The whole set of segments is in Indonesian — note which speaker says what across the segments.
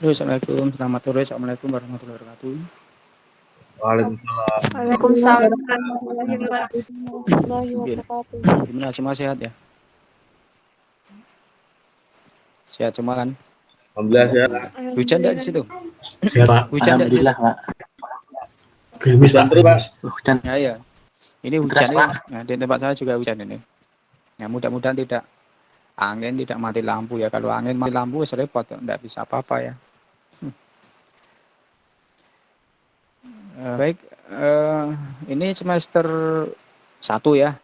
Speaker 1: Assalamualaikum, selamat sore. Assalamualaikum warahmatullahi wabarakatuh.
Speaker 2: Waalaikumsalam.
Speaker 3: Waalaikumsalam warahmatullahi wabarakatuh.
Speaker 1: Gimana, semua sehat ya? Sehat semua kan?
Speaker 2: Alhamdulillah sehat.
Speaker 1: Hujan enggak di situ?
Speaker 4: Sehat Pak,
Speaker 1: Hujan enggak di situ?
Speaker 4: alhamdulillah Pak. Gerimis Pak,
Speaker 2: Hujan terus, Pak.
Speaker 4: gerimis. Hujan
Speaker 1: Ya, ya. Ini
Speaker 4: deras
Speaker 1: hujannya,
Speaker 4: Pak.
Speaker 1: nah, di tempat saya juga hujan ini. Ya, mudah-mudahan tidak angin, tidak mati lampu ya. Kalau angin mati lampu repot, enggak bisa apa-apa ya. Baik, ini semester 1 ya.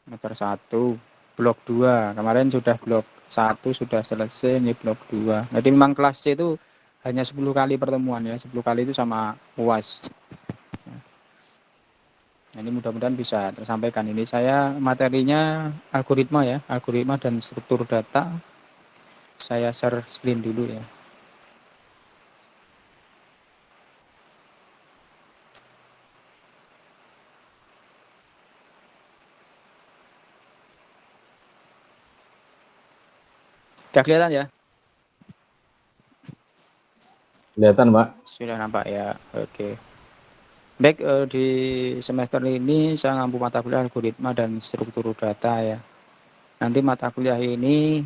Speaker 1: Semester 1, blok 2. Kemarin sudah blok 1 sudah selesai, ini blok 2. Jadi memang kelas C itu hanya 10 kali pertemuan ya. 10 kali itu sama UAS. Nah, ini mudah-mudahan bisa tersampaikan. Ini saya materinya algoritma ya, algoritma dan struktur data. Saya share screen dulu ya. Sudah kelihatan ya?
Speaker 2: Kelihatan, Pak.
Speaker 1: Sudah nampak ya. Oke. Baik, di semester ini saya ngampu mata kuliah algoritma dan struktur data ya. Nanti mata kuliah ini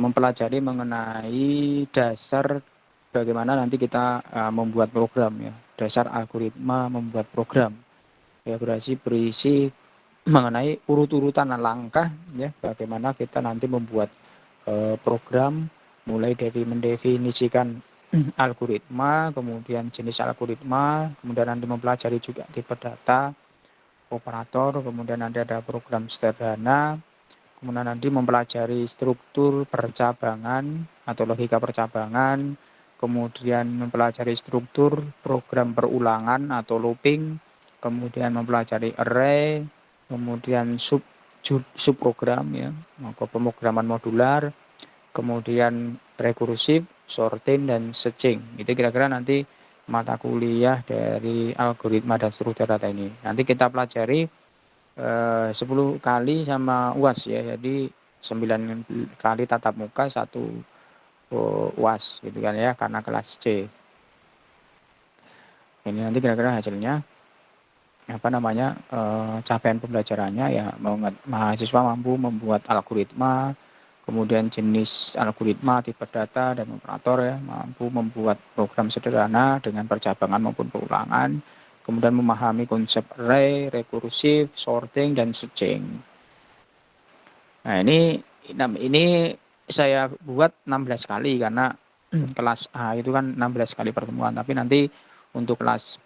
Speaker 1: mempelajari mengenai dasar bagaimana nanti kita membuat program ya. Dasar algoritma membuat program. Ya, berisi mengenai urut-urutan langkah ya, bagaimana kita nanti membuat program, mulai dari mendefinisikan algoritma, kemudian jenis algoritma, kemudian nanti mempelajari juga tipe data, operator, kemudian nanti ada program sederhana, kemudian nanti mempelajari struktur percabangan atau logika percabangan, kemudian mempelajari struktur program perulangan atau looping, kemudian mempelajari array, kemudian subprogram ya, pemrograman modular, kemudian rekursif, sorting, dan searching. Itu kira-kira nanti mata kuliah dari algoritma dan struktur data ini. Nanti kita pelajari 10 kali sama UAS ya. Jadi 9 kali tatap muka, 1 UAS gitu kan ya, karena kelas C. Ini nanti kira-kira hasilnya apa namanya, capaian pembelajarannya ya, mahasiswa mampu membuat algoritma, kemudian jenis algoritma, tipe data, dan operator ya, mampu membuat program sederhana dengan percabangan maupun perulangan, kemudian memahami konsep array, rekursif, sorting, dan searching. Nah, ini saya buat 16 kali karena kelas A itu kan 16 kali pertemuan, tapi nanti untuk kelas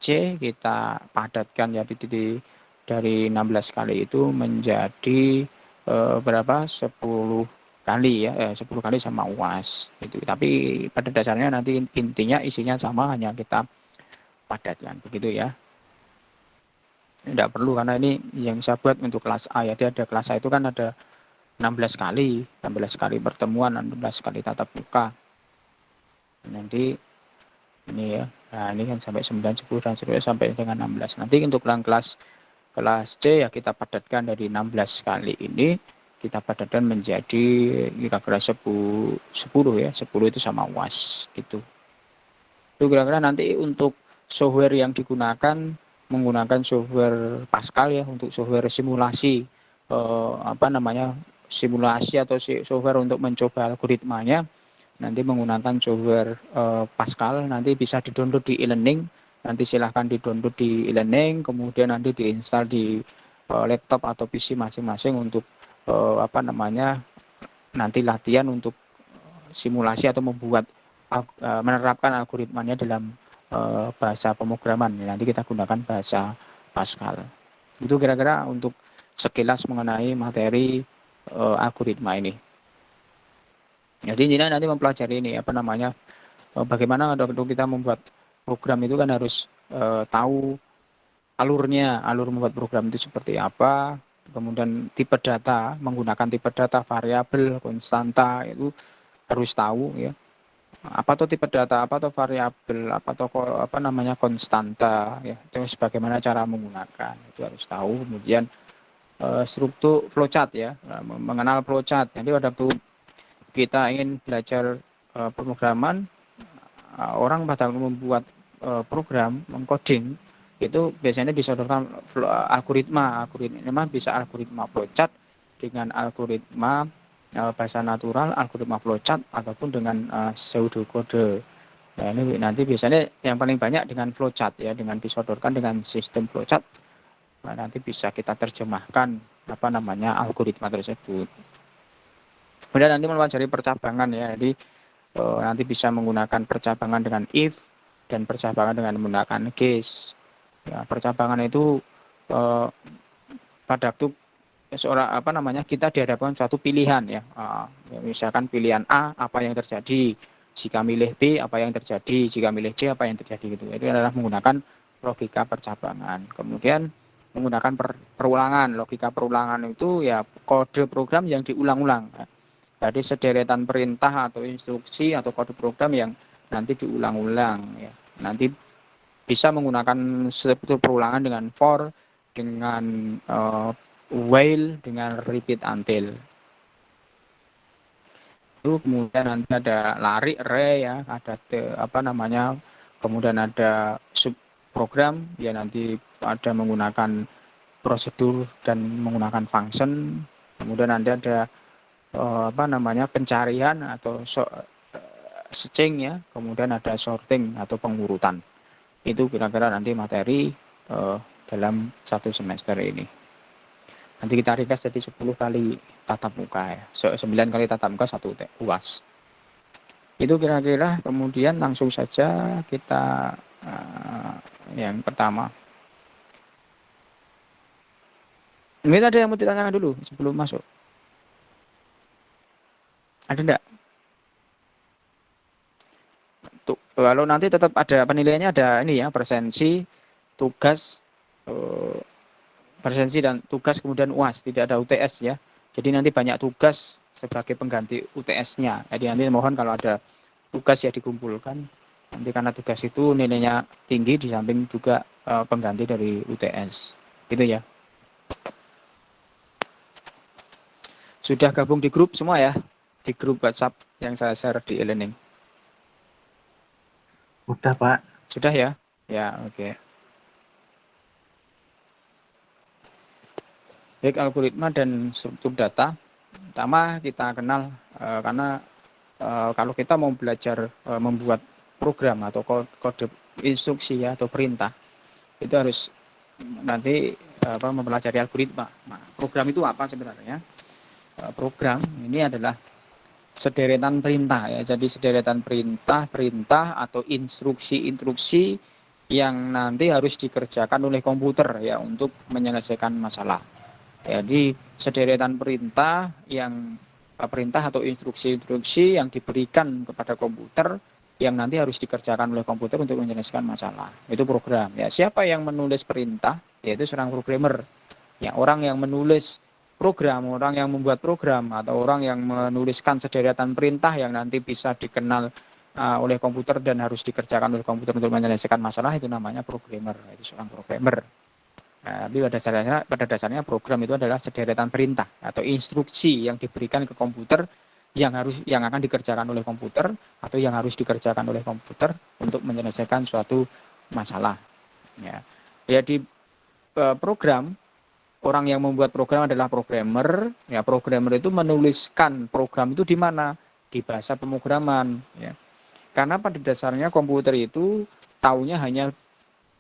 Speaker 1: C kita padatkan ya, dari 16 kali itu menjadi berapa, 10 kali ya, 10 kali sama UAS itu. Tapi pada dasarnya nanti intinya isinya sama, hanya kita padatkan begitu ya. Tidak perlu, karena ini yang saya buat untuk kelas A ya. Dia ada kelas A itu kan ada 16 kali pertemuan, 16 kali tatap muka. Nanti ini ya. Nah, ini kan sampai 9, 10, dan seterusnya sampai dengan 16. Nanti untuk kelas C ya kita padatkan dari 16 kali ini, kita padatkan menjadi kira-kira 10 ya. 10 itu sama UAS gitu. Itu kira-kira nanti untuk software yang digunakan, menggunakan software Pascal ya, untuk software simulasi simulasi atau software untuk mencoba algoritmanya. Nanti menggunakan software Pascal, nanti bisa di-download di e-learning. Nanti silahkan di-download di e-learning, kemudian nanti diinstal di laptop atau PC masing-masing untuk nanti latihan untuk simulasi atau menerapkan algoritmanya dalam bahasa pemrograman. Nanti kita gunakan bahasa Pascal. Itu kira-kira untuk sekilas mengenai materi algoritma ini. Jadi ini nanti mempelajari ini bagaimana untuk kita membuat program itu kan harus tahu alur membuat program itu seperti apa, kemudian tipe data, menggunakan tipe data, variabel, konstanta, itu harus tahu ya. Apa tuh tipe data, apa tuh variabel, apa tuh konstanta ya, terus bagaimana cara menggunakan itu harus tahu. Kemudian struktur flowchart ya, mengenal flowchart. Jadi waktu kita ingin belajar pemrograman, orang pada membuat program mengcoding itu biasanya disodorkan algoritma bisa algoritma flowchart dengan algoritma bahasa natural, algoritma flowchart ataupun dengan pseudokode. Nah, ini nanti biasanya yang paling banyak dengan flowchart ya, dengan disodorkan dengan sistem flowchart. Nah, nanti bisa kita terjemahkan algoritma tersebut. Kemudian nanti mempelajari percabangan ya, jadi nanti bisa menggunakan percabangan dengan if dan percabangan dengan menggunakan case. Ya, percabangan itu pada waktu kita dihadapkan suatu pilihan ya. Misalkan pilihan A, apa yang terjadi? Jika milih B, apa yang terjadi? Jika milih C, apa yang terjadi gitu. Itu adalah menggunakan logika percabangan. Kemudian menggunakan perulangan. Logika perulangan itu ya kode program yang diulang-ulang. Jadi sederetan perintah atau instruksi atau kode program yang nanti diulang-ulang ya. Nanti bisa menggunakan struktur perulangan dengan for, dengan while, dengan repeat until. Itu kemudian nanti ada lari array ya, ada kemudian ada subprogram ya, nanti ada menggunakan prosedur dan menggunakan function. Kemudian nanti ada pencarian atau searching ya, kemudian ada sorting atau pengurutan. Itu kira-kira nanti materi dalam satu semester ini. Nanti kita ringkas jadi 10 kali tatap muka ya. 9 kali tatap muka 1 UAS. Itu kira-kira, kemudian langsung saja kita yang pertama. Ini ada yang mau ditanyakan dulu sebelum masuk? Ada enggak? Kalau nanti tetap ada penilaiannya, ada ini ya, presensi, tugas, presensi dan tugas, kemudian UAS, tidak ada UTS ya. Jadi nanti banyak tugas sebagai pengganti UTS-nya. Jadi nanti mohon kalau ada tugas ya dikumpulkan. Nanti karena tugas itu nilainya tinggi, di samping juga pengganti dari UTS. Gitu ya. Sudah gabung di grup semua ya? Di grup WhatsApp yang saya share di e-learning.
Speaker 2: Udah, Pak.
Speaker 1: Sudah ya? Ya, oke. Baik, algoritma dan struktur data. Pertama kita kenal karena kalau kita mau belajar membuat program atau kode instruksi ya, atau perintah, itu harus nanti mempelajari algoritma. Nah, program itu apa sebenarnya? Program ini adalah sederetan perintah ya. Jadi sederetan perintah atau instruksi yang nanti harus dikerjakan oleh komputer ya untuk menyelesaikan masalah. Jadi sederetan perintah atau instruksi yang diberikan kepada komputer yang nanti harus dikerjakan oleh komputer untuk menyelesaikan masalah. Itu program. Ya, siapa yang menulis perintah? Yaitu seorang programmer. Ya, orang yang menulis program, orang yang membuat program atau orang yang menuliskan sederetan perintah yang nanti bisa dikenal oleh komputer dan harus dikerjakan oleh komputer untuk menyelesaikan masalah, itu namanya programmer. Itu seorang programmer. Tapi pada dasarnya program itu adalah sederetan perintah atau instruksi yang diberikan ke komputer yang akan dikerjakan oleh komputer atau yang harus dikerjakan oleh komputer untuk menyelesaikan suatu masalah. Ya di program, orang yang membuat program adalah programmer. Ya, programmer itu menuliskan program itu di mana? Di bahasa pemrograman. Ya. Karena pada dasarnya komputer itu taunya hanya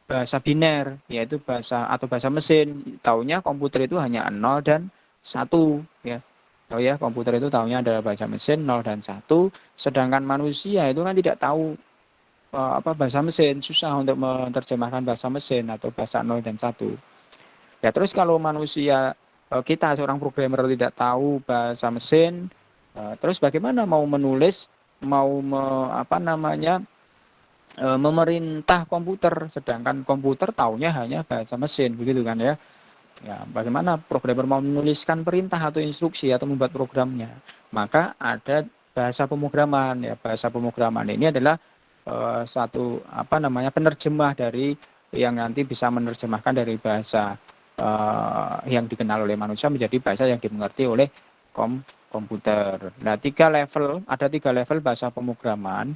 Speaker 1: bahasa biner, yaitu bahasa mesin. Taunya komputer itu hanya 0 dan 1 ya. Oh ya, komputer itu taunya adalah bahasa mesin 0 dan 1, sedangkan manusia itu kan tidak tahu bahasa mesin, susah untuk menerjemahkan bahasa mesin atau bahasa 0 dan 1. Ya, terus kalau manusia, kita seorang programmer tidak tahu bahasa mesin, terus bagaimana mau menulis, memerintah komputer, sedangkan komputer taunya hanya bahasa mesin, begitu kan ya. Ya, bagaimana programmer mau menuliskan perintah atau instruksi atau membuat programnya? Maka ada bahasa pemrograman ya. Bahasa pemrograman ini adalah suatu penerjemah dari yang nanti bisa menerjemahkan dari bahasa yang dikenal oleh manusia menjadi bahasa yang dimengerti oleh komputer. Nah, ada tiga level bahasa pemrograman.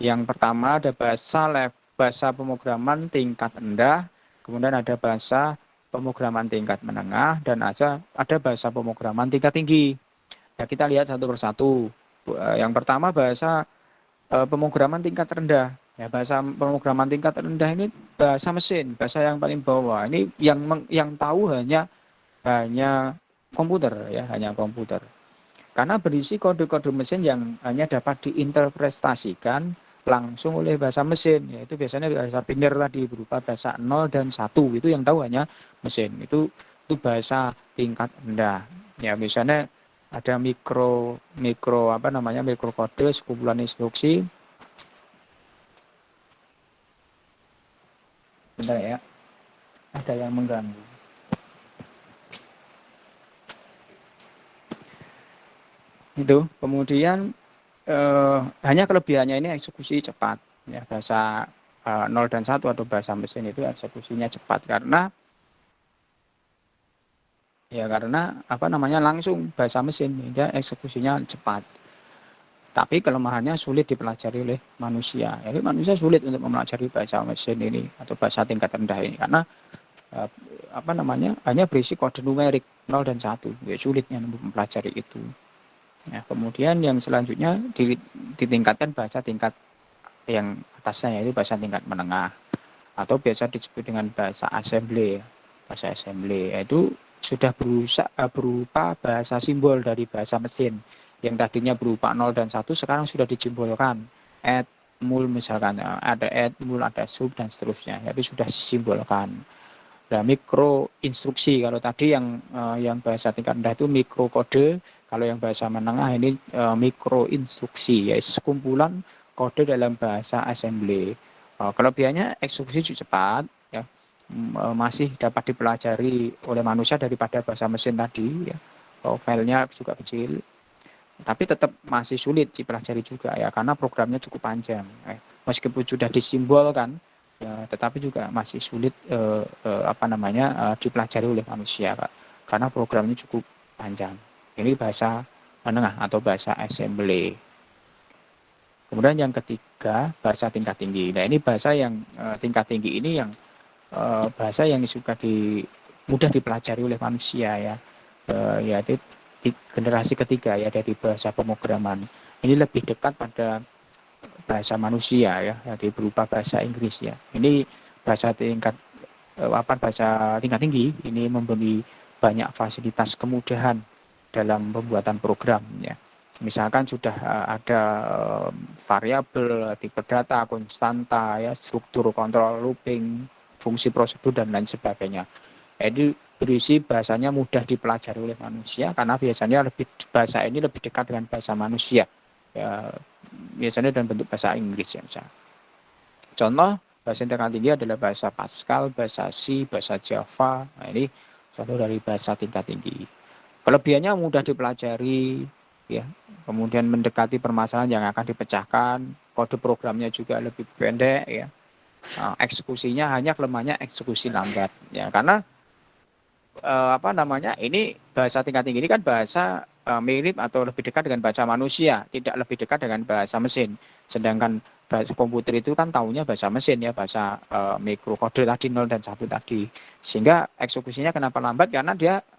Speaker 1: Yang pertama ada bahasa pemrograman tingkat rendah, kemudian ada bahasa pemrograman tingkat menengah, dan ada bahasa pemrograman tingkat tinggi. Ya, kita lihat satu persatu. Yang pertama bahasa pemrograman tingkat rendah. Ya, bahasa pemrograman tingkat rendah ini bahasa mesin, bahasa yang paling bawah. Ini yang tahu hanya komputer, ya, hanya komputer. Karena berisi kode-kode mesin yang hanya dapat diinterpretasikan langsung oleh bahasa mesin, yaitu biasanya bahasa binär tadi berupa bahasa 0 dan 1, itu yang tahu hanya mesin. Itu bahasa tingkat rendah. Ya, misalnya ada mikrokode, sekumpulan instruksi. Bentar ya, ada yang mengganggu. Itu kemudian hanya kelebihannya ini eksekusi cepat, ya, bahasa 0 dan 1 atau bahasa mesin itu eksekusinya cepat karena langsung bahasa mesin, ya, eksekusinya cepat. Tapi kelemahannya sulit dipelajari oleh manusia. Jadi manusia sulit untuk mempelajari bahasa mesin ini atau bahasa tingkat rendah ini karena hanya berisi kode numerik 0 dan 1. Ya, sulitnya untuk mempelajari itu. Nah, kemudian yang selanjutnya ditingkatkan bahasa tingkat yang atasnya, yaitu bahasa tingkat menengah atau biasa disebut dengan bahasa assembly. Bahasa assembly yaitu sudah berupa bahasa simbol dari bahasa mesin yang tadinya berupa 0 dan 1 sekarang sudah disimbolkan. Add, mul misalkan, ada add, mul, ada sub dan seterusnya, tapi sudah disimbolkan. Nah, mikro instruksi kalau tadi yang bahasa tingkat rendah itu mikro kode, kalau yang bahasa menengah ini mikro instruksi, yaitu sekumpulan kode dalam bahasa assembly. Kelebihannya eksekusi cepat, ya, masih dapat dipelajari oleh manusia daripada bahasa mesin tadi, ya. Filenya juga kecil, tapi tetap masih sulit dipelajari juga, ya, karena programnya cukup panjang. Meskipun sudah disimbolkan, ya, tetapi juga masih sulit dipelajari oleh manusia, Kak, karena programnya cukup panjang. Ini bahasa menengah atau bahasa assembly. Kemudian yang ketiga bahasa tingkat tinggi. Nah, ini bahasa yang tingkat tinggi ini yang bahasa yang mudah dipelajari oleh manusia, ya, yaitu generasi ketiga, ya, dari bahasa pemrograman. Ini lebih dekat pada bahasa manusia, ya, jadi berupa bahasa Inggris, ya. Ini bahasa tingkat tinggi ini memberi banyak fasilitas kemudahan dalam pembuatan program, ya. Misalkan sudah ada variabel, tipe data, konstanta, ya, struktur kontrol looping, fungsi prosedur dan lain sebagainya. Jadi berisi bahasanya mudah dipelajari oleh manusia karena biasanya bahasa ini lebih dekat dengan bahasa manusia, ya, biasanya dalam bentuk bahasa Inggris, ya, misalnya. Contoh bahasa tingkat tinggi adalah bahasa Pascal, bahasa C, bahasa Java. Nah, ini contoh dari bahasa tingkat tinggi. Kelebihannya mudah dipelajari, ya, kemudian mendekati permasalahan yang akan dipecahkan, kode programnya juga lebih pendek, ya. Eksekusinya hanya kelemahannya eksekusi lambat, ya, karena ini bahasa tingkat tinggi ini kan bahasa mirip atau lebih dekat dengan bahasa manusia, tidak lebih dekat dengan bahasa mesin. Sedangkan bahasa komputer itu kan tahunya bahasa mesin, ya, bahasa mikrokode tadi 0 dan 1 tadi. Sehingga eksekusinya kenapa lambat? Karena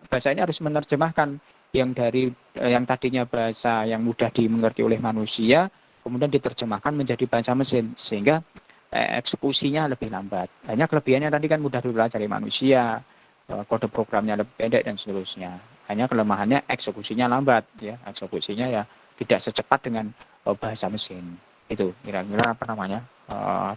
Speaker 1: bahasa ini harus menerjemahkan yang tadinya bahasa yang mudah dimengerti oleh manusia, kemudian diterjemahkan menjadi bahasa mesin, sehingga eksekusinya lebih lambat. Hanya kelebihannya tadi kan mudah dipelajari manusia, kode programnya lebih pendek dan seterusnya. Hanya kelemahannya eksekusinya lambat, ya, eksekusinya, ya, tidak secepat dengan bahasa mesin. Itu kira-kira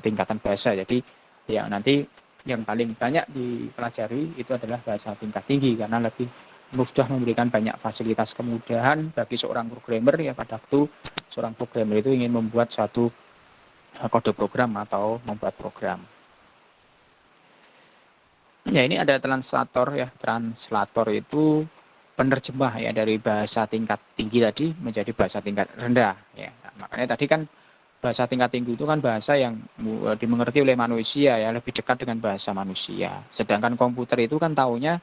Speaker 1: tingkatan bahasa. Jadi yang nanti yang paling banyak dipelajari itu adalah bahasa tingkat tinggi karena lebih sudah memberikan banyak fasilitas kemudahan bagi seorang programmer, ya, pada waktu seorang programmer itu ingin membuat suatu kode program atau membuat program. Ya, ini ada translator, ya. Translator itu penerjemah, ya, dari bahasa tingkat tinggi tadi menjadi bahasa tingkat rendah, ya. Nah, makanya tadi kan bahasa tingkat tinggi itu kan bahasa yang dimengerti oleh manusia, ya, lebih dekat dengan bahasa manusia. Sedangkan komputer itu kan taunya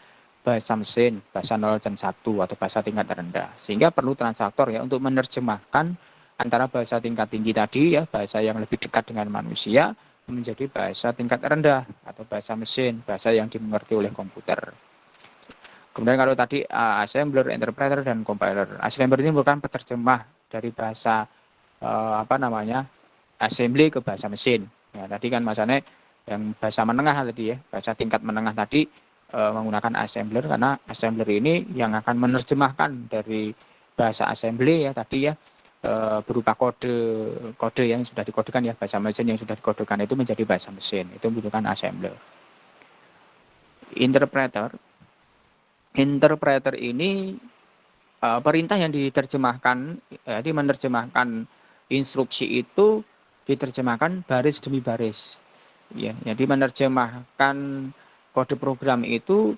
Speaker 1: bahasa mesin, bahasa 0 dan 1 atau bahasa tingkat rendah. Sehingga perlu transaktor ya untuk menerjemahkan antara bahasa tingkat tinggi tadi ya, bahasa yang lebih dekat dengan manusia menjadi bahasa tingkat rendah atau bahasa mesin, bahasa yang dimengerti oleh komputer. Kemudian kalau tadi assembler, interpreter, dan compiler. Assembler ini merupakan penerjemah dari bahasa assembly ke bahasa mesin. Ya, tadi kan masanya yang bahasa menengah tadi ya, bahasa tingkat menengah tadi menggunakan assembler karena assembler ini yang akan menerjemahkan dari bahasa assembly ya tadi ya berupa kode yang sudah dikodekan ya, bahasa mesin yang sudah dikodekan itu menjadi bahasa mesin. Itu membutuhkan assembler. Interpreter ini perintah yang diterjemahkan, jadi menerjemahkan instruksi itu diterjemahkan baris demi baris. Ya, jadi menerjemahkan kode program itu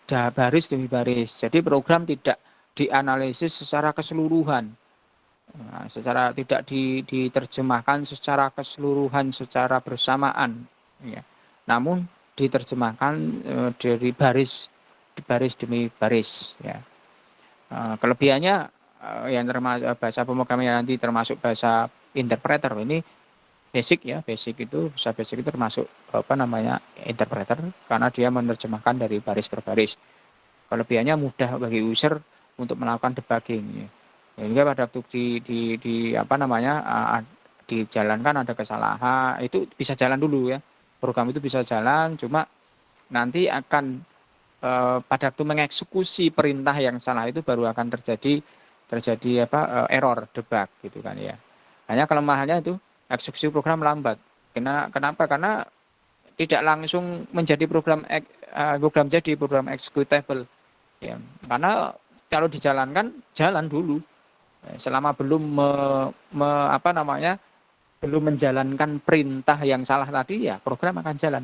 Speaker 1: baris demi baris. Jadi program tidak dianalisis secara keseluruhan, tidak diterjemahkan secara keseluruhan, secara bersamaan. Ya. Namun diterjemahkan dari baris demi baris. Ya. Kelebihannya yang termasuk bahasa pemrograman yang nanti termasuk bahasa interpreter ini basic itu termasuk interpreter karena dia menerjemahkan dari baris per baris. Kelebihannya mudah bagi user untuk melakukan debugging ya. Sehingga pada waktu dijalankan ada kesalahan itu bisa jalan dulu ya. Program itu bisa jalan, cuma nanti akan pada waktu mengeksekusi perintah yang salah itu baru akan terjadi error debug gitu kan ya. Hanya kelemahannya itu eksekusi program lambat. Kenapa? Karena tidak langsung menjadi program executable. Ya, karena kalau dijalankan jalan dulu. Selama belum belum menjalankan perintah yang salah tadi ya program akan jalan.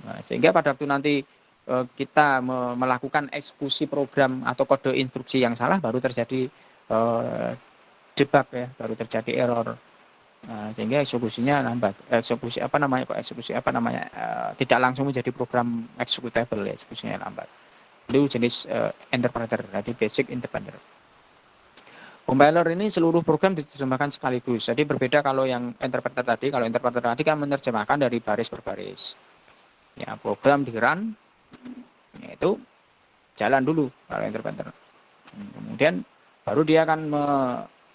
Speaker 1: Nah, sehingga pada waktu nanti kita melakukan eksekusi program atau kode instruksi yang salah baru terjadi debug ya, baru terjadi error. Sehingga eksekusinya lambat. Tidak langsung menjadi program executable ya, eksekusinya lambat. Itu jenis interpreter, jadi basic interpreter. Compiler ini seluruh program diterjemahkan sekaligus. Jadi berbeda kalau yang interpreter tadi. Kalau interpreter tadi kan menerjemahkan dari baris per baris. Ya, program di run yaitu jalan dulu kalau interpreter. Kemudian baru dia akan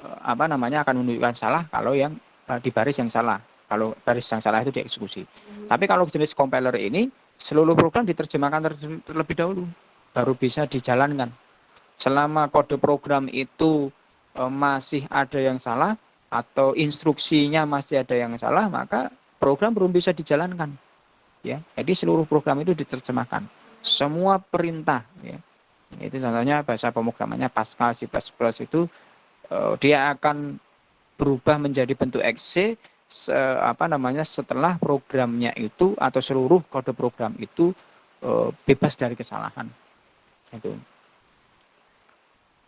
Speaker 1: akan menunjukkan salah kalau yang di baris yang salah. Kalau baris yang salah itu dieksekusi. Tapi kalau jenis compiler ini seluruh program diterjemahkan terlebih dahulu baru bisa dijalankan. Selama kode program itu masih ada yang salah atau instruksinya masih ada yang salah, maka program belum bisa dijalankan. Ya, jadi seluruh program itu diterjemahkan. Semua perintah, ya, itu contohnya bahasa pemrogramannya Pascal, C++ itu dia akan berubah menjadi bentuk exe setelah programnya itu atau seluruh kode program itu bebas dari kesalahan.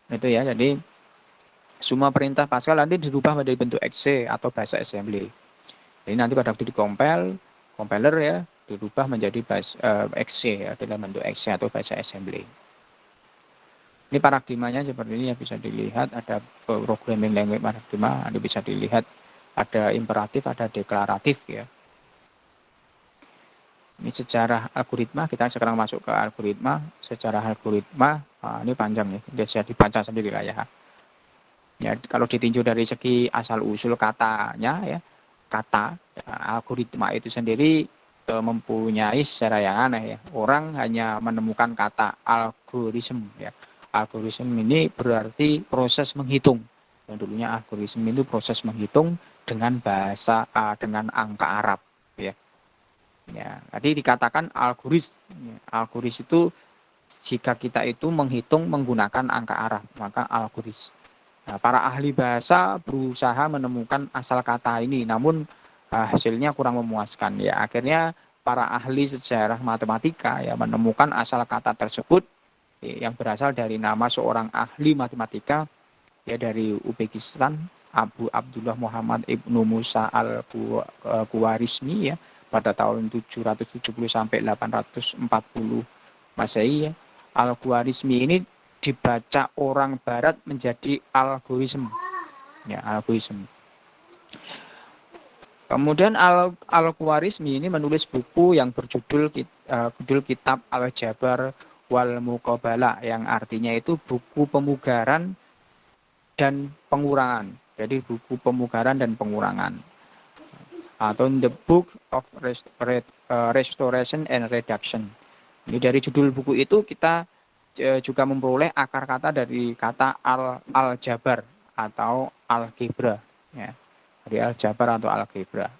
Speaker 1: Itu ya, jadi semua perintah Pascal nanti dirubah menjadi bentuk exe atau bahasa assembly. Jadi nanti pada waktu compiler ya dirubah menjadi bahasa exe ya, dalam bentuk exe atau bahasa assembly. Ini paradigmanya seperti ini ya, bisa dilihat ada programming language paradigma, ada bisa dilihat ada imperatif, ada deklaratif ya. Ini sejarah algoritma, kita sekarang masuk ke algoritma. Sejarah algoritma, ini panjang ya, bisa dibaca sendiri lah ya. Ya, kalau ditinjau dari segi asal usul katanya ya, algoritma itu sendiri mempunyai secara yang aneh ya. Orang hanya menemukan kata algoritma ya. Algoritma ini berarti proses menghitung. Yang dulunya algoritma itu proses menghitung dengan bahasa dengan angka Arab ya. Ya, tadi dikatakan algoritma. Algoritma itu jika kita itu menghitung menggunakan angka Arab, maka algoritma. Nah, para ahli bahasa berusaha menemukan asal kata ini, namun hasilnya kurang memuaskan ya. Akhirnya para ahli sejarah matematika ya menemukan asal kata tersebut yang berasal dari nama seorang ahli matematika ya dari Uzbekistan, Abu Abdullah Muhammad Ibnu Musa al-Khwarizmi ya pada tahun 770 sampai 840 Masehi ya. Al-Khwarizmi ini dibaca orang barat menjadi algoritma. Ya, algoritma. Kemudian Al-Khwarizmi ini menulis buku yang berjudul judul kitab Al-Jabar wal Muqabalah, yang artinya itu buku pemugaran dan pengurangan. Jadi buku pemugaran dan pengurangan. Atau The Book of Restoration and Reduction. Ini dari judul buku itu kita juga memperoleh akar kata dari kata al-jabar atau algebra, ya. Dari aljabar atau algebra.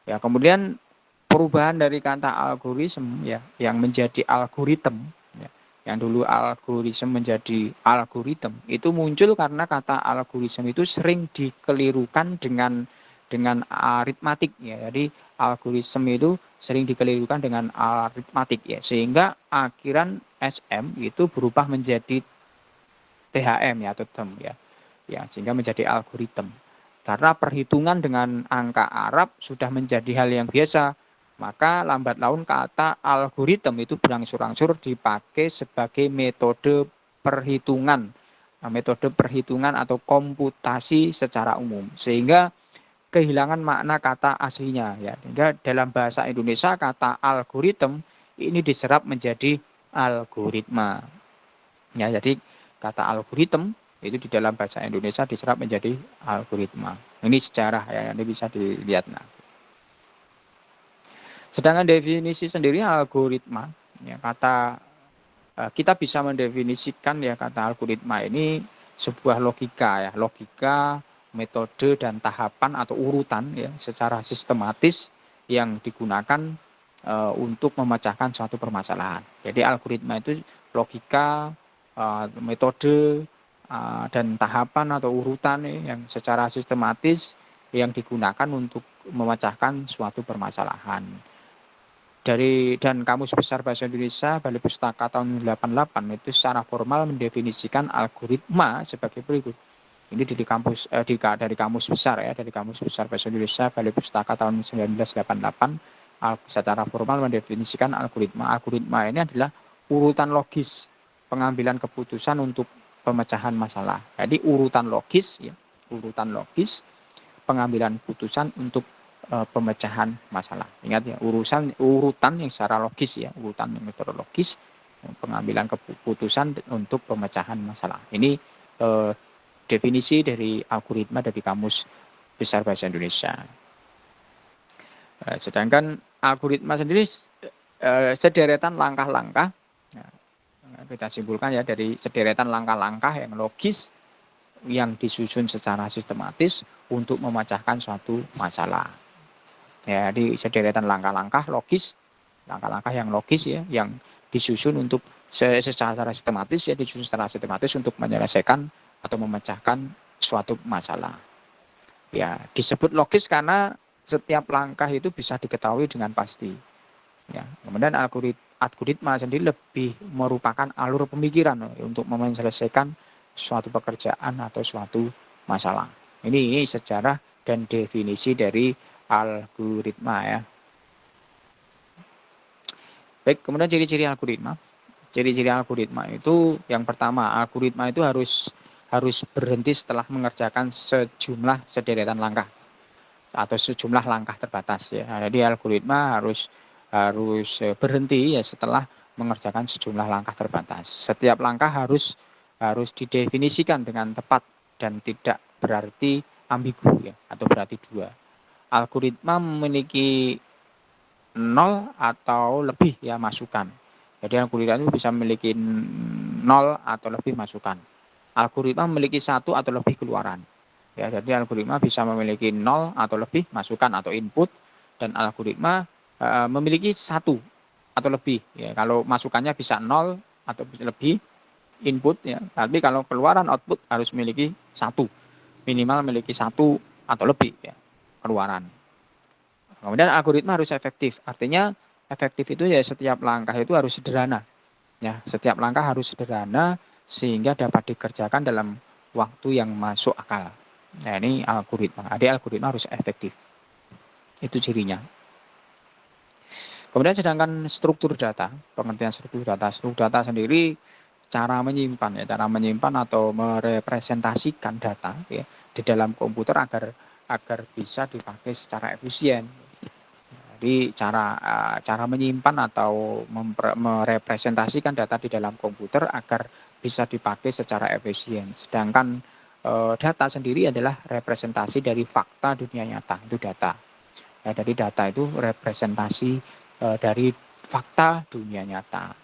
Speaker 1: Ya, kemudian perubahan dari kata algoritma ya yang menjadi algoritm, ya. Yang dulu algoritma menjadi algoritm itu muncul karena kata algoritma itu sering dikelirukan dengan aritmatik, ya. Jadi algoritma itu sering dikelirukan dengan aritmatik, ya, sehingga akhiran SM itu berubah menjadi THM ya atau tem, ya. Ya, sehingga menjadi algoritma. Karena perhitungan dengan angka Arab sudah menjadi hal yang biasa, maka lambat laun kata algoritma itu berangsur-angsur dipakai sebagai metode perhitungan. Nah, metode perhitungan atau komputasi secara umum, sehingga kehilangan makna kata aslinya, ya. Sehingga dalam bahasa Indonesia kata algoritma ini diserap menjadi algoritma. Ya, jadi kata algoritma itu di dalam bahasa Indonesia diserap menjadi algoritma. Ini sejarah ya, ini bisa dilihat. Nah, sedangkan definisi sendiri algoritma, ya, kata kita bisa mendefinisikan ya kata algoritma ini sebuah logika, ya, logika, metode dan tahapan atau urutan ya secara sistematis yang digunakan untuk memecahkan suatu permasalahan. Jadi algoritma itu logika, metode dan tahapan atau urutan yang secara sistematis yang digunakan untuk memecahkan suatu permasalahan. Dan Kamus Besar Bahasa Indonesia Balai Pustaka tahun 88 itu secara formal mendefinisikan algoritma sebagai berikut. Ini dari Kamus Besar ya, dari Kamus Besar Bahasa Indonesia Balai Pustaka tahun 1988 secara formal mendefinisikan algoritma. Algoritma ini adalah urutan logis pengambilan keputusan untuk pemecahan masalah. Jadi urutan logis ya, urutan logis pengambilan putusan untuk pemecahan masalah. Ingat ya, urutan yang secara logis ya, urutan yang metodologis pengambilan keputusan untuk pemecahan masalah. Ini definisi dari algoritma dari Kamus Besar Bahasa Indonesia. Sedangkan algoritma sendiri sederetan langkah-langkah, kita simpulkan ya dari sederetan langkah-langkah yang logis yang disusun secara sistematis untuk memecahkan suatu masalah. Ya, di sederetan langkah-langkah logis, langkah-langkah yang logis ya, yang disusun untuk secara sistematis ya, disusun secara sistematis untuk menyelesaikan atau memecahkan suatu masalah. Ya, disebut logis karena setiap langkah itu bisa diketahui dengan pasti. Ya, kemudian algoritma sendiri lebih merupakan alur pemikiran untuk menyelesaikan suatu pekerjaan atau suatu masalah. Ini sejarah dan definisi dari algoritma ya. Baik, kemudian ciri-ciri algoritma. Ciri-ciri algoritma itu yang pertama, algoritma itu harus berhenti setelah mengerjakan sejumlah sederetan langkah atau sejumlah langkah terbatas ya. Jadi algoritma harus berhenti ya setelah mengerjakan sejumlah langkah terbatas. Setiap langkah harus didefinisikan dengan tepat dan tidak berarti ambigu ya atau berarti dua. Algoritma memiliki 0 atau lebih ya masukan. Jadi algoritma itu bisa memiliki 0 atau lebih masukan. Algoritma memiliki 1 atau lebih keluaran. Ya, jadi algoritma bisa memiliki 0 atau lebih masukan atau input, dan algoritma memiliki 1 atau lebih. Ya, kalau masukannya bisa 0 atau lebih input ya, tapi kalau keluaran output harus memiliki 1, minimal memiliki 1 atau lebih ya keluaran. Kemudian algoritma harus efektif. Artinya efektif itu ya setiap langkah itu harus sederhana. Ya, setiap langkah harus sederhana sehingga dapat dikerjakan dalam waktu yang masuk akal. Nah, ini algoritma. Algoritma harus efektif. Itu cirinya. Kemudian sedangkan struktur data, pengertian struktur data sendiri cara menyimpan atau merepresentasikan data ya di dalam komputer agar agar bisa dipakai secara efisien. Jadi cara menyimpan atau merepresentasikan data di dalam komputer agar bisa dipakai secara efisien. Sedangkan data sendiri adalah representasi dari fakta dunia nyata, itu data. Ya, dari data itu representasi dari fakta dunia nyata.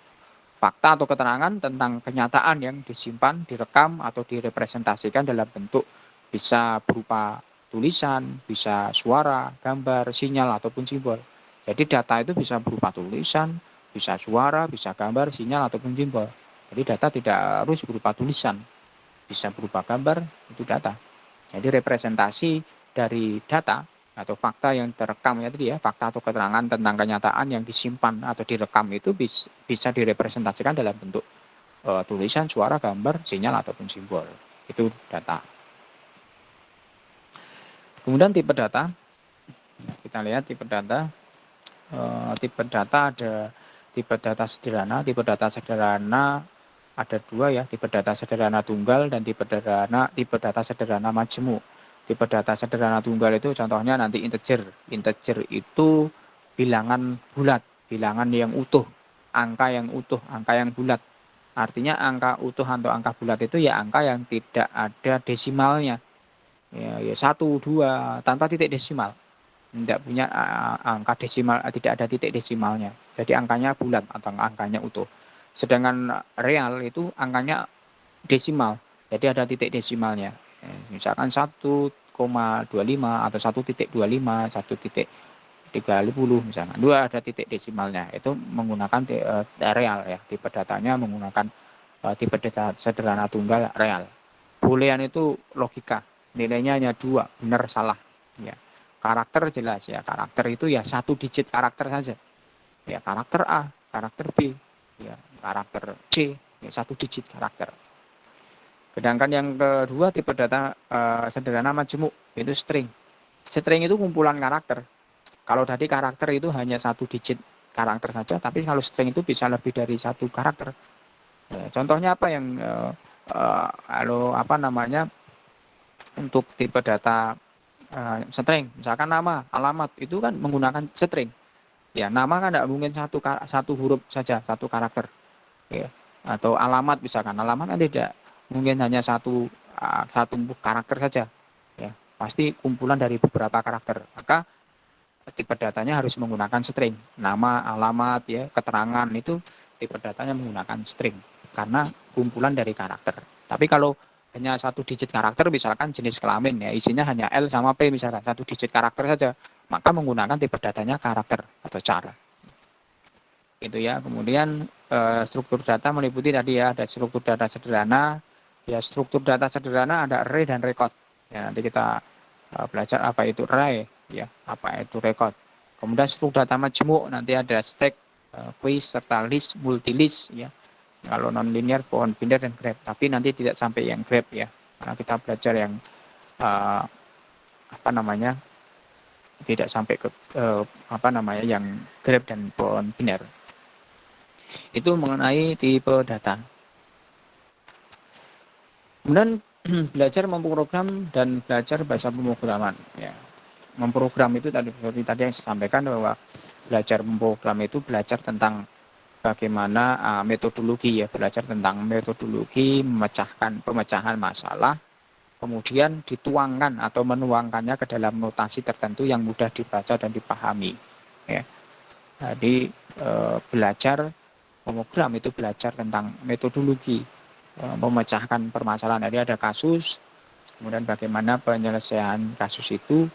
Speaker 1: Fakta atau keterangan tentang kenyataan yang disimpan, direkam atau direpresentasikan dalam bentuk bisa berupa tulisan, bisa suara, gambar, sinyal ataupun simbol. Jadi data itu bisa berupa tulisan, bisa suara, bisa gambar, sinyal ataupun simbol. Jadi data tidak harus berupa tulisan, bisa berupa gambar, itu data. Jadi representasi dari data atau fakta yang terekam ya tadi ya, fakta atau keterangan tentang kenyataan yang disimpan atau direkam itu bisa direpresentasikan dalam bentuk tulisan, suara, gambar, sinyal ataupun simbol. Itu data. Kemudian tipe data. Nah, kita lihat tipe data. Tipe data ada tipe data sederhana. Tipe data sederhana ada dua ya, tipe data sederhana tunggal dan tipe data sederhana majemuk. Tipe data sederhana tunggal itu contohnya nanti integer. Integer itu bilangan bulat, bilangan yang utuh, angka yang utuh, angka yang bulat. Artinya angka utuh atau angka bulat itu ya angka yang tidak ada desimalnya. Ya 1, 2 tanpa titik desimal. Tidak punya angka desimal, tidak ada titik desimalnya. Jadi angkanya bulat atau angkanya utuh. Sedangkan real itu angkanya desimal, jadi ada titik desimalnya. Misalkan 1,25 atau 1,25, 1,30 misalkan. Dua ada titik desimalnya. Itu menggunakan real ya. Tipe datanya menggunakan tipe data sederhana tunggal real. Boolean itu logika. Nilainya hanya 2, benar salah. Ya. Karakter jelas ya. Karakter itu ya 1 digit karakter saja. Ya, karakter A, karakter B, ya, karakter C, ya 1 digit karakter. Sedangkan yang kedua tipe data sederhana majemuk itu string. String itu kumpulan karakter. Kalau tadi karakter itu hanya 1 digit karakter saja, tapi kalau string itu bisa lebih dari 1 karakter. Ya, contohnya apa yang untuk tipe data string, misalkan nama, alamat itu kan menggunakan string. Ya, nama kan tidak mungkin satu huruf saja, 1 karakter. Ya. Atau alamat misalkan, alamat kan tidak mungkin hanya satu karakter saja. Ya, pasti kumpulan dari beberapa karakter. Maka tipe datanya harus menggunakan string. Nama, alamat, ya, keterangan itu tipe datanya menggunakan string karena kumpulan dari karakter. Tapi kalau hanya 1 digit karakter, misalkan jenis kelamin ya, isinya hanya L sama P misalkan, 1 digit karakter saja, maka menggunakan tipe datanya karakter atau char. Itu ya. Kemudian struktur data meliputi tadi ya, ada struktur data sederhana. Ya, struktur data sederhana ada array dan record. Ya, nanti kita belajar apa itu array, ya, apa itu record. Kemudian struktur data majemuk nanti ada stack, quiz serta list, multilist ya. Kalau non linear, pohon binder dan graph. Tapi nanti tidak sampai yang graph ya. Karena kita belajar yang tidak sampai ke yang graph dan pohon binder. Itu mengenai tipe data. Kemudian belajar memprogram dan belajar bahasa pemrograman. Ya. Memprogram itu tadi yang saya sampaikan bahwa belajar memprogram itu belajar tentang bagaimana metodologi ya, belajar tentang metodologi pemecahan masalah, kemudian dituangkan atau menuangkannya ke dalam notasi tertentu yang mudah dibaca dan dipahami. Ya. Jadi belajar program itu belajar tentang metodologi memecahkan permasalahan. Jadi ada kasus, kemudian bagaimana penyelesaian kasus itu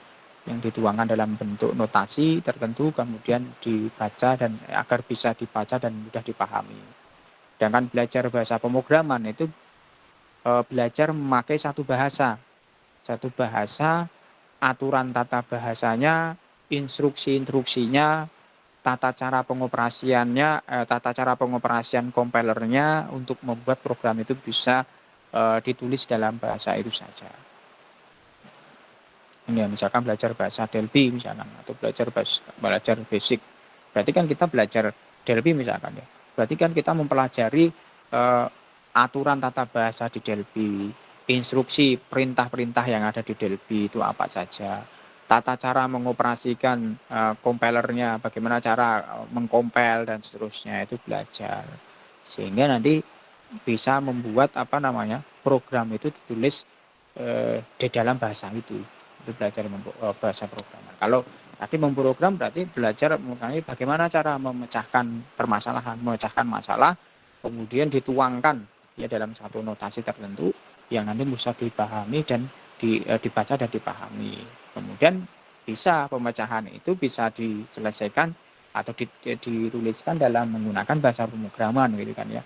Speaker 1: yang dituangkan dalam bentuk notasi tertentu, kemudian dibaca dan agar bisa dibaca dan mudah dipahami. Sedangkan belajar bahasa pemrograman itu belajar memakai satu bahasa, aturan tata bahasanya, instruksinya, tata cara pengoperasian compilernya untuk membuat program itu bisa ditulis dalam bahasa itu saja. Ini misalkan belajar bahasa Delphi misalkan, atau belajar basic Berarti kan kita belajar Delphi misalkan ya. Berarti kan kita mempelajari aturan tata bahasa di Delphi, instruksi perintah-perintah yang ada di Delphi itu apa saja, tata cara mengoperasikan compilernya, bagaimana cara mengcompile dan seterusnya itu belajar. Sehingga nanti bisa membuat program itu ditulis di dalam bahasa itu belajar bahasa programan. Kalau tadi memprogram berarti belajar mengenai bagaimana cara memecahkan permasalahan, memecahkan masalah, kemudian dituangkan ya dalam satu notasi tertentu yang nanti bisa dipahami dan dibaca dan dipahami. Kemudian bisa pemecahan itu bisa diselesaikan atau dituliskan dalam menggunakan bahasa pemrograman gitu kan ya.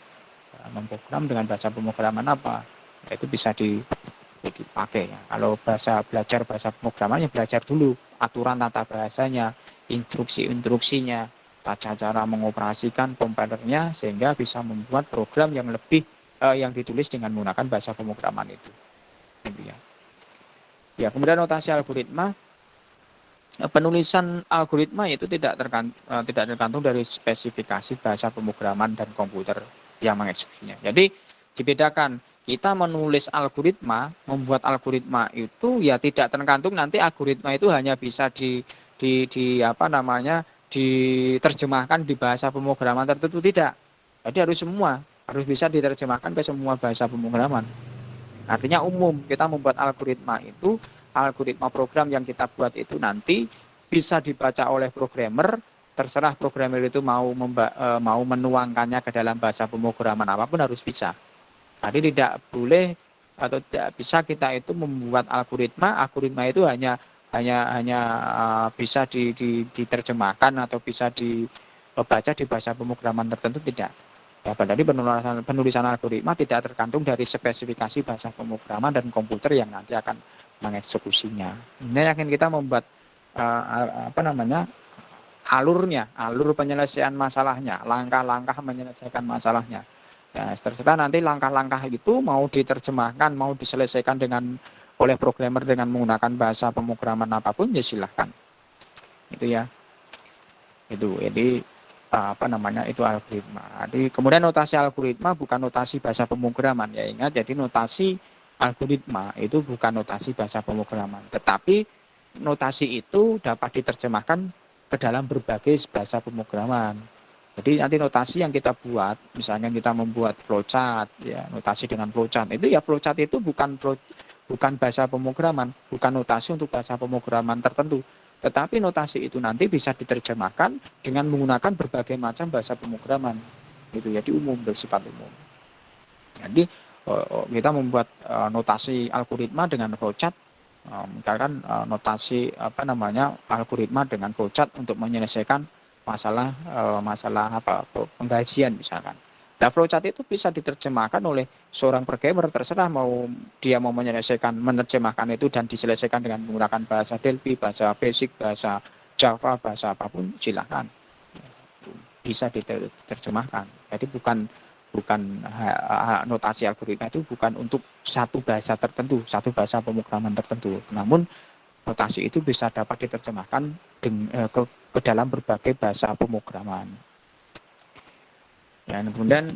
Speaker 1: Memprogram dengan bahasa pemrograman apa? Itu bisa dipakai ya. Kalau belajar bahasa pemrograman ya belajar dulu aturan tata bahasanya, instruksinya, tata cara mengoperasikan compilernya sehingga bisa membuat program yang lebih yang ditulis dengan menggunakan bahasa pemrograman itu. Gitu ya. Ya, kemudian notasi algoritma. Penulisan algoritma itu tidak tergantung dari spesifikasi bahasa pemrograman dan komputer yang mengeksekusinya. Jadi dibedakan, kita menulis algoritma, membuat algoritma itu ya tidak tergantung nanti algoritma itu hanya bisa diterjemahkan di bahasa pemrograman tertentu, tidak. Jadi harus bisa diterjemahkan ke semua bahasa pemrograman. Artinya umum, kita membuat algoritma itu, algoritma program yang kita buat itu nanti bisa dibaca oleh programmer, terserah programmer itu mau menuangkannya ke dalam bahasa pemrograman apapun harus bisa. Jadi tidak boleh atau tidak bisa kita itu membuat algoritma itu hanya bisa diterjemahkan atau bisa dibaca di bahasa pemrograman tertentu, tidak. Ya, berarti penulisan algoritma tidak tergantung dari spesifikasi bahasa pemrograman dan komputer yang nanti akan mengeksekusinya. Ini akan kita membuat alur penyelesaian masalahnya, langkah-langkah menyelesaikan masalahnya. Ya, terserah nanti langkah-langkah itu mau diterjemahkan, mau diselesaikan oleh programmer dengan menggunakan bahasa pemrograman apapun ya silahkan. Itu ya. Itu jadi itu algoritma. Jadi kemudian notasi algoritma bukan notasi bahasa pemrograman ya, ingat. Jadi notasi algoritma itu bukan notasi bahasa pemrograman, tetapi notasi itu dapat diterjemahkan ke dalam berbagai bahasa pemrograman. Jadi nanti notasi yang kita buat, misalnya kita membuat flowchart ya, notasi dengan flowchart itu ya, flowchart itu bukan bahasa pemrograman, bukan notasi untuk bahasa pemrograman tertentu. Tetapi notasi itu nanti bisa diterjemahkan dengan menggunakan berbagai macam bahasa pemrograman. Gitu ya, umum, bersifat umum. Jadi kita membuat notasi algoritma dengan flowchart, misalkan notasi algoritma dengan flowchart untuk menyelesaikan masalah penggajian misalkan. Nah, flowchart itu bisa diterjemahkan oleh seorang programmer, terserah dia mau menerjemahkan itu dan diselesaikan dengan menggunakan bahasa Delphi, bahasa Basic, bahasa Java, bahasa apapun silakan. Bisa diterjemahkan. Jadi bukan notasi algoritma itu bukan untuk satu bahasa tertentu, satu bahasa pemrograman tertentu. Namun notasi itu bisa dapat diterjemahkan ke dalam berbagai bahasa pemrograman. Ya, kemudian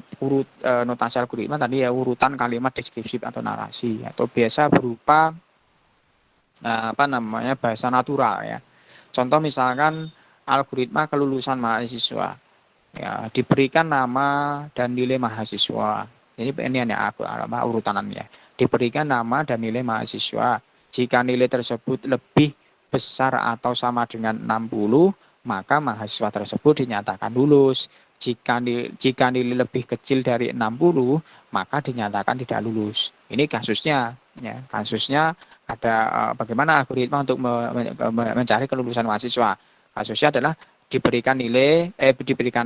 Speaker 1: notasi algoritma tadi ya urutan kalimat deskripsi atau narasi, atau biasa berupa bahasa natural ya. Contoh misalkan algoritma kelulusan mahasiswa. Ya, diberikan nama dan nilai mahasiswa. Ini urutanannya. Diberikan nama dan nilai mahasiswa. Jika nilai tersebut lebih besar atau sama dengan 60, maka mahasiswa tersebut dinyatakan lulus. Jika nilai lebih kecil dari 60, maka dinyatakan tidak lulus. Ini kasusnya. Ya, kasusnya ada bagaimana algoritma untuk mencari kelulusan mahasiswa. Kasusnya adalah diberikan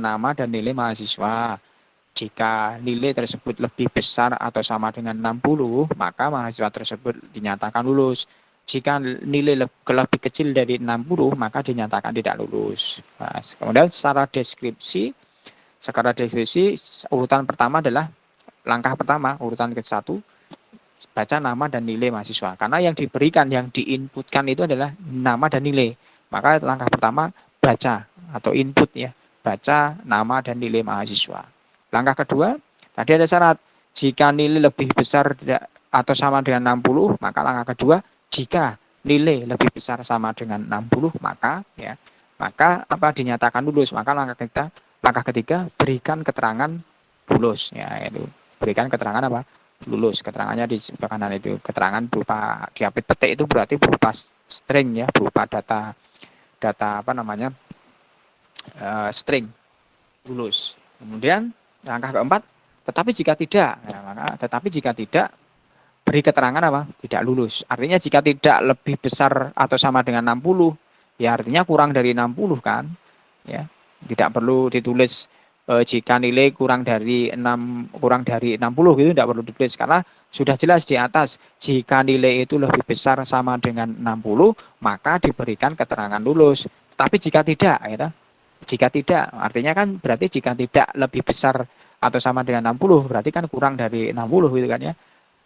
Speaker 1: nama dan nilai mahasiswa. Jika nilai tersebut lebih besar atau sama dengan 60, maka mahasiswa tersebut dinyatakan lulus. Jika nilai lebih kecil dari 60, maka dinyatakan tidak lulus. Nah, kemudian secara deskripsi, urutan pertama adalah langkah pertama, urutan ke-1, baca nama dan nilai mahasiswa. Karena yang diberikan, yang diinputkan itu adalah nama dan nilai. Maka langkah pertama baca atau input ya, baca nama dan nilai mahasiswa. Langkah kedua, tadi ada syarat, jika nilai lebih besar atau sama dengan 60, maka langkah kedua, jika nilai lebih besar sama dengan 60, maka apa dinyatakan lulus. Maka langkah ketiga, berikan keterangan lulus ya, itu berikan keterangan apa? Lulus. Keterangannya di sebelah kanan itu, keterangan berupa diapit petik itu berarti berupa string ya, berupa data apa namanya? String lulus. Kemudian langkah keempat, tetapi jika tidak beri keterangan apa? Tidak lulus. Artinya jika tidak lebih besar atau sama dengan 60, ya artinya kurang dari 60 kan? Ya. Tidak perlu ditulis jika nilai kurang dari 60 gitu, tidak perlu ditulis karena sudah jelas di atas, jika nilai itu lebih besar sama dengan 60, maka diberikan keterangan lulus. Tapi jika tidak, ya, jika tidak, artinya kan berarti jika tidak lebih besar atau sama dengan 60, berarti kan kurang dari 60 gitu kan ya.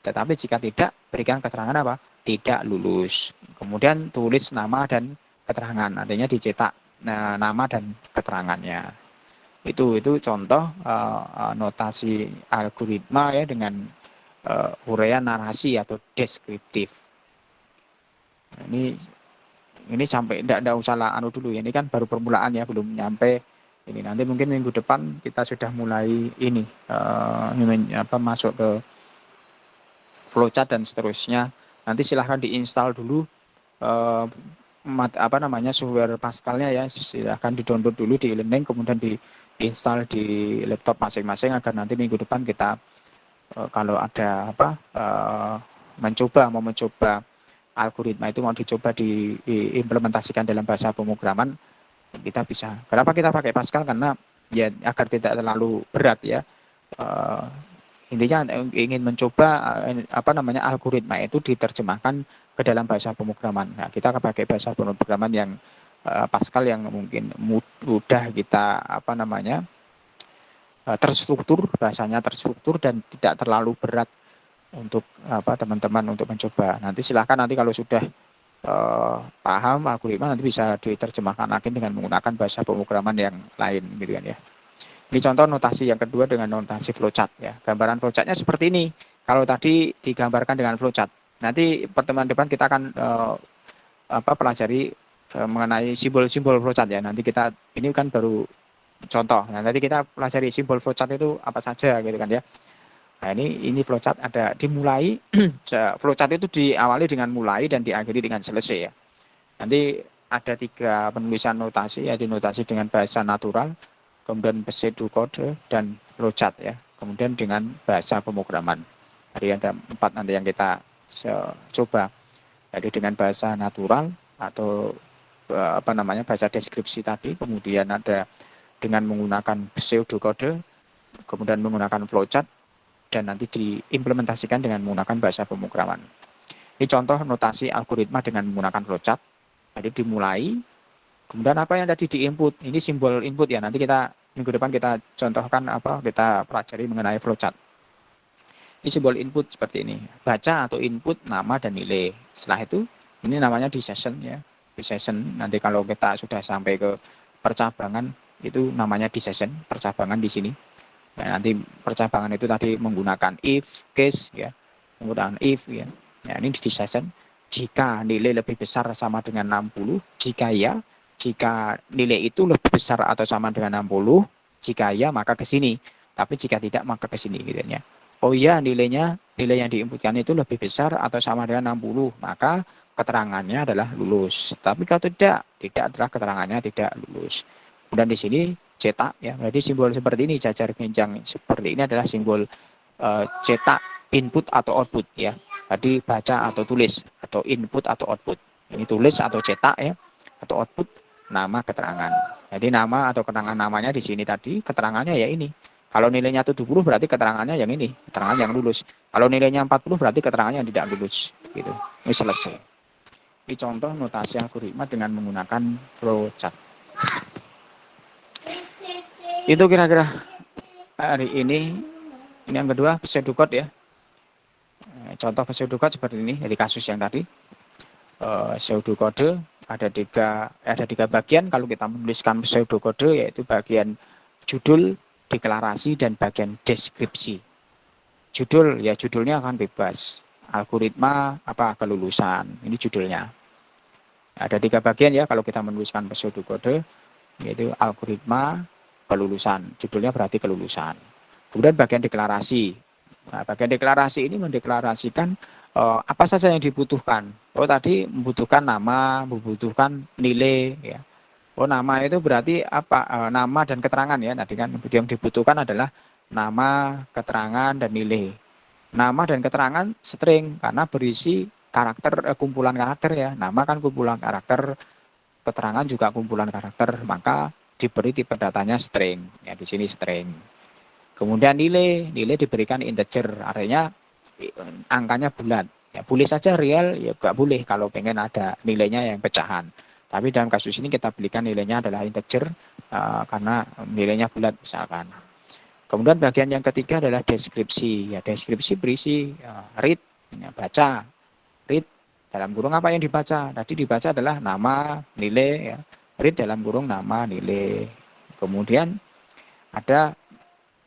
Speaker 1: Tetapi jika tidak, berikan keterangan apa? Tidak lulus. Kemudian tulis nama dan keterangan, artinya dicetak nama dan keterangannya. Itu contoh notasi algoritma ya dengan uraian narasi atau deskriptif. Ini sampai tidak usah anu dulu ya, ini kan baru permulaan ya, belum nyampe ini. Nanti mungkin minggu depan kita sudah mulai ini masuk ke flowchart dan seterusnya. Nanti silahkan diinstal dulu software Pascalnya ya, silahkan di-download dulu di e-learning, kemudian diinstal di laptop masing-masing agar nanti minggu depan kita kalau ada mau mencoba algoritma itu mau dicoba diimplementasikan dalam bahasa pemrograman, kita bisa. Kenapa kita pakai Pascal? Karena ya agar tidak terlalu berat ya. Intinya ingin mencoba algoritma itu diterjemahkan ke dalam bahasa pemrograman. Nah, kita pakai bahasa pemrograman yang Pascal yang mungkin mudah kita terstruktur, bahasanya terstruktur dan tidak terlalu berat untuk teman-teman untuk mencoba. Nanti silahkan kalau sudah paham algoritma nanti bisa diterjemahkan lagi dengan menggunakan bahasa pemrograman yang lain gitu kan ya. Ini contoh notasi yang kedua dengan notasi flowchart ya. Gambaran flowchartnya seperti ini. Kalau tadi digambarkan dengan flowchart, nanti pertemuan depan kita akan pelajari mengenai simbol-simbol flowchart ya. Nanti kita ini kan baru contoh. Nah, nanti kita pelajari simbol flowchart itu apa saja gitu kan ya. Nah, ini flowchart ada dimulai flowchart itu diawali dengan mulai dan diakhiri dengan selesai ya. Nanti ada 3 penulisan notasi, yaitu notasi dengan bahasa natural, kemudian pseudocode dan flowchart ya. Kemudian dengan bahasa pemrograman. Jadi ada 4 nanti yang kita coba. Jadi dengan bahasa natural atau bahasa deskripsi tadi, kemudian ada dengan menggunakan pseudocode, kemudian menggunakan flowchart, dan nanti diimplementasikan dengan menggunakan bahasa pemrograman. Ini contoh notasi algoritma dengan menggunakan flowchart. Jadi dimulai, kemudian apa yang tadi diinput, ini simbol input ya. Nanti kita minggu depan kita contohkan kita pelajari mengenai flowchart. Ini simbol input seperti ini, baca atau input nama dan nilai. Setelah itu ini namanya decision ya, decision. Nanti kalau kita sudah sampai ke percabangan itu namanya decision, percabangan di sini. Nah, nanti percabangan itu tadi menggunakan if, case ya, menggunakan if ya. Nah, ini decision. Jika nilai lebih besar sama dengan 60, jika ya, jika nilai itu lebih besar atau sama dengan 60, jika ya maka ke sini. Tapi jika tidak maka ke sini gitu ya. Oh iya, nilai yang diinputkan itu lebih besar atau sama dengan 60, maka keterangannya adalah lulus. Tapi kalau tidak adalah keterangannya tidak lulus. Kemudian di sini cetak ya, berarti simbol seperti ini, jajar genjang seperti ini adalah simbol cetak input atau output ya. Tadi baca atau tulis, atau input atau output. Ini tulis atau cetak ya, atau output, nama keterangan. Jadi nama atau keterangan namanya di sini tadi, keterangannya ya ini. Kalau nilainya 70 berarti keterangannya yang ini, keterangan yang lulus. Kalau nilainya 40 berarti keterangannya yang tidak lulus gitu. Ini selesai. Ini contoh notasi algoritma dengan menggunakan flowchart. Itu kira-kira hari ini yang kedua pseudocode ya. Contoh pseudocode seperti ini dari kasus yang tadi. Pseudocode ada tiga bagian kalau kita menuliskan pseudokode, yaitu bagian judul, deklarasi, dan bagian deskripsi. Judul ya judulnya akan bebas. Algoritma kelulusan. Ini judulnya. Ada 3 bagian ya kalau kita menuliskan pseudokode, yaitu algoritma, kelulusan. Judulnya berarti kelulusan. Kemudian bagian deklarasi. Nah, bagian deklarasi ini mendeklarasikan apa saja yang dibutuhkan. Tadi membutuhkan nama, membutuhkan nilai ya. Nama itu berarti apa? Nama dan keterangan ya. Tadi kan yang dibutuhkan adalah nama, keterangan, dan nilai. Nama dan keterangan string karena berisi karakter, kumpulan karakter ya. Nama kan kumpulan karakter, keterangan juga kumpulan karakter, maka diberi tipe datanya string. Ya, di sini string. Kemudian nilai diberikan integer, artinya angkanya bulat. Ya, boleh saja real, ya nggak boleh kalau pengen ada nilainya yang pecahan. Tapi dalam kasus ini kita berikan nilainya adalah integer karena nilainya bulat misalkan. Kemudian bagian yang ketiga adalah deskripsi. Ya, deskripsi berisi read, ya, baca. Read dalam kurung apa yang dibaca. Tadi dibaca adalah nama, nilai. Ya. Read dalam kurung nama, nilai. Kemudian ada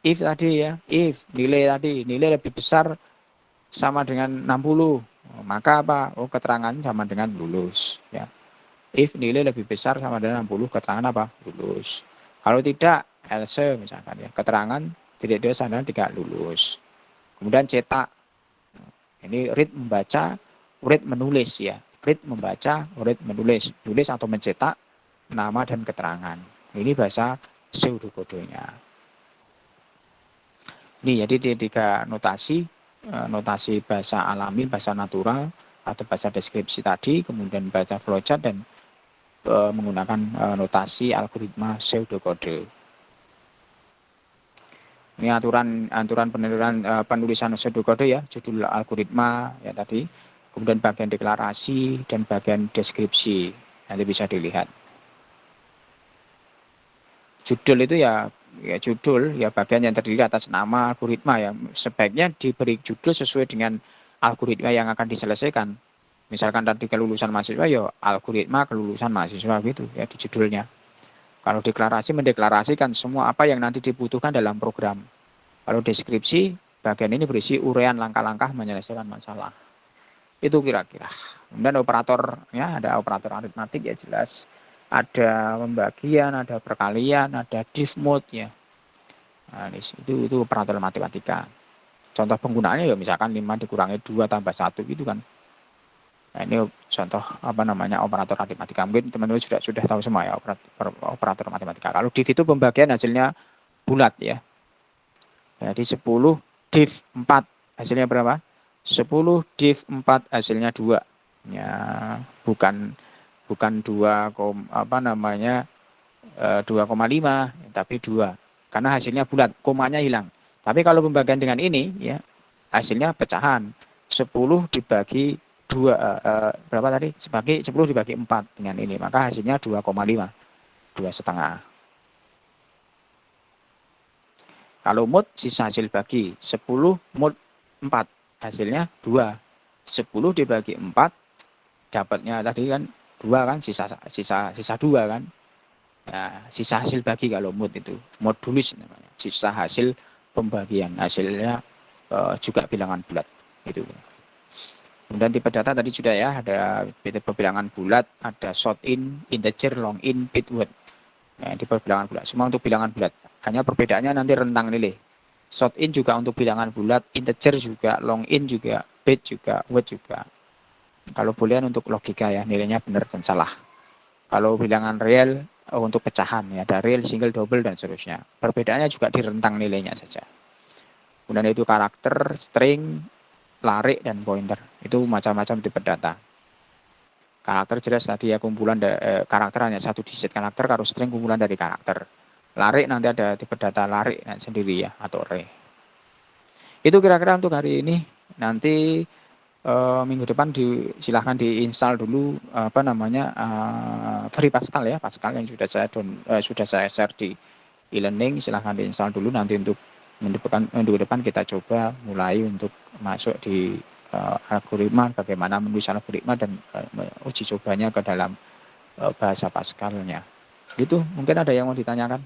Speaker 1: if tadi ya, if nilai lebih besar sama dengan 60, maka apa? Keterangan sama dengan lulus. Ya. If nilai lebih besar sama dengan 60, keterangan apa? Lulus. Kalau tidak, else misalkan ya, keterangan tidak sama dengan tidak lulus. Kemudian cetak. Ini read membaca, read menulis ya. Read membaca, read menulis. Tulis atau mencetak nama dan keterangan. Ini bahasa pseudokodenya. Ini jadi 3 notasi bahasa alami, bahasa natural, atau bahasa deskripsi tadi, kemudian bahasa flowchart, dan menggunakan notasi algoritma pseudokode. Ini aturan penulisan pseudokode ya, judul algoritma ya tadi, kemudian bagian deklarasi dan bagian deskripsi. Nanti bisa dilihat. Judul itu ya judul ya bagian yang terdiri atas nama algoritma ya. Sebaiknya diberi judul sesuai dengan algoritma yang akan diselesaikan. Misalkan tadi kelulusan mahasiswa ya algoritma kelulusan mahasiswa gitu ya di judulnya. Kalau deklarasi mendeklarasikan semua apa yang nanti dibutuhkan dalam program. Kalau deskripsi bagian ini berisi uraian langkah-langkah menyelesaikan masalah. Itu kira-kira. Kemudian operator ya, ada operator aritmatik ya jelas. Ada pembagian, ada perkalian, ada diff mode ya. Nah, itu operator matematika. Contoh penggunaannya ya misalkan 5 dikurangi 2 tambah 1 gitu kan. Nah, ini contoh operator aritmatika. Mungkin teman-teman sudah tahu semua ya operator matematika. Kalau diff itu pembagian hasilnya bulat ya. Jadi 10 diff 4 hasilnya berapa? 10 diff 4 hasilnya 2. Ya, bukan 2,5 tapi 2. Karena hasilnya bulat, komanya hilang. Tapi kalau pembagian dengan ini ya hasilnya pecahan. 10 dibagi 2 berapa tadi? 10 dibagi 4 dengan ini, maka hasilnya 2,5. 2,5. Kalau mod sisa hasil bagi 10 mod 4 hasilnya 2. 10 dibagi 4 dapatnya tadi kan 2 kan, sisa 2 kan. Nah, sisa hasil bagi kalau mod itu modulis namanya. Sisa hasil pembagian, hasilnya juga bilangan bulat itu. Kemudian tipe data tadi sudah ya, ada tipe bilangan bulat, ada short in, integer, long in, bit word. Nah, tipe bilangan bulat semua untuk bilangan bulat. Hanya perbedaannya nanti rentang nilai. Short in juga untuk bilangan bulat, integer juga, long in juga, bit juga, word juga. Kalau boolean untuk logika ya, nilainya benar dan salah. Kalau bilangan real untuk pecahan ya, ada real, single, double, dan seterusnya. Perbedaannya juga di rentang nilainya saja. Kemudian itu karakter, string, larik, dan pointer. Itu macam-macam tipe data. Karakter jelas tadi ya, kumpulan karakter hanya 1 digit karakter, kalau string kumpulan dari karakter. Larik nanti ada tipe data larik sendiri ya, atau array. Itu kira-kira untuk hari ini. Nanti minggu depan silahkan diinstal dulu Free Pascal ya, Pascal yang sudah saya share di e-learning. Silahkan diinstal dulu, nanti untuk minggu depan kita coba mulai untuk masuk di algoritma, bagaimana menulis algoritma dan uji cobanya ke dalam bahasa Pascalnya. Gitu, mungkin ada yang mau ditanyakan?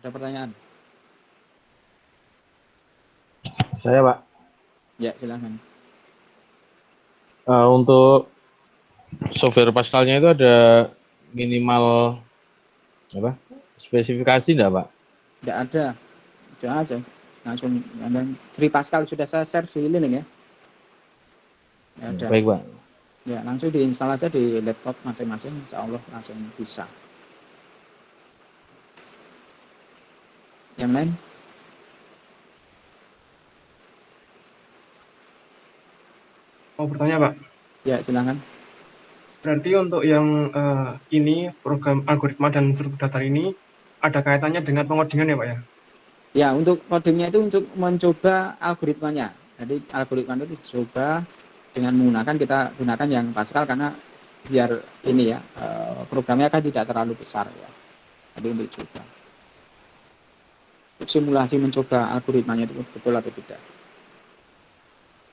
Speaker 1: Ada pertanyaan?
Speaker 2: Saya, Pak.
Speaker 1: Ya, silakan.
Speaker 2: Untuk software Pascalnya itu ada minimal apa? Spesifikasi enggak, Pak?
Speaker 1: Tidak ada. Sudah aja. Langsung free Pascal sudah saya share di link ya. Ya, ada.
Speaker 2: Baik, Pak.
Speaker 1: Ya, langsung diinstal aja di laptop masing-masing, insya Allah langsung bisa. Yang lain?
Speaker 3: Mau bertanya, Pak?
Speaker 1: Ya, silakan.
Speaker 3: Berarti untuk yang ini, program algoritma dan struktur data ini, ada kaitannya dengan pengodingan ya, Pak ya?
Speaker 1: Ya, untuk codingnya itu untuk mencoba algoritmanya. Jadi algoritma itu dicoba dengan menggunakan, kita gunakan yang Pascal karena biar ini ya, programnya kan tidak terlalu besar ya. Jadi untuk coba. Untuk simulasi mencoba algoritmanya itu betul atau tidak.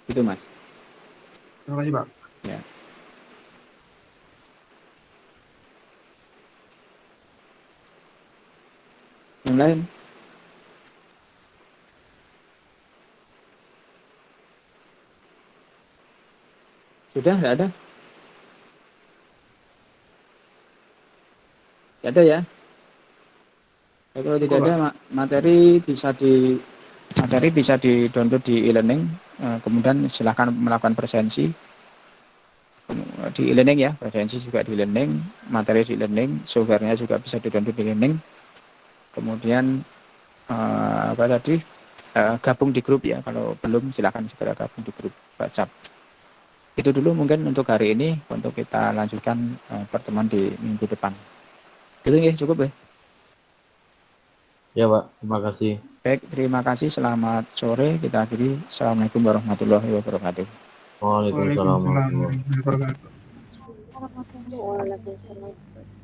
Speaker 1: Itu Mas.
Speaker 3: Terima kasih, Pak.
Speaker 1: Ya. Yang lain? Sudah, tidak ada? Tidak ada ya? Ya, kalau tidak ada materi bisa di-download di e-learning, kemudian silahkan melakukan presensi di e-learning ya, presensi juga di e-learning, materi di e-learning, softwarenya juga bisa di-download di e-learning, kemudian gabung di grup ya, kalau belum silahkan segera gabung di grup WhatsApp. Itu dulu mungkin untuk hari ini, untuk kita lanjutkan pertemuan di minggu depan. Itu ya, cukup ya.
Speaker 2: Ya, Pak. Terima kasih.
Speaker 1: Baik, terima kasih. Selamat sore. Kita akhiri. Assalamualaikum warahmatullahi wabarakatuh.
Speaker 2: Waalaikumsalam warahmatullahi wabarakatuh.
Speaker 3: Waalaikumsalam warahmatullahi wabarakatuh.
Speaker 5: Waalaikumsalam.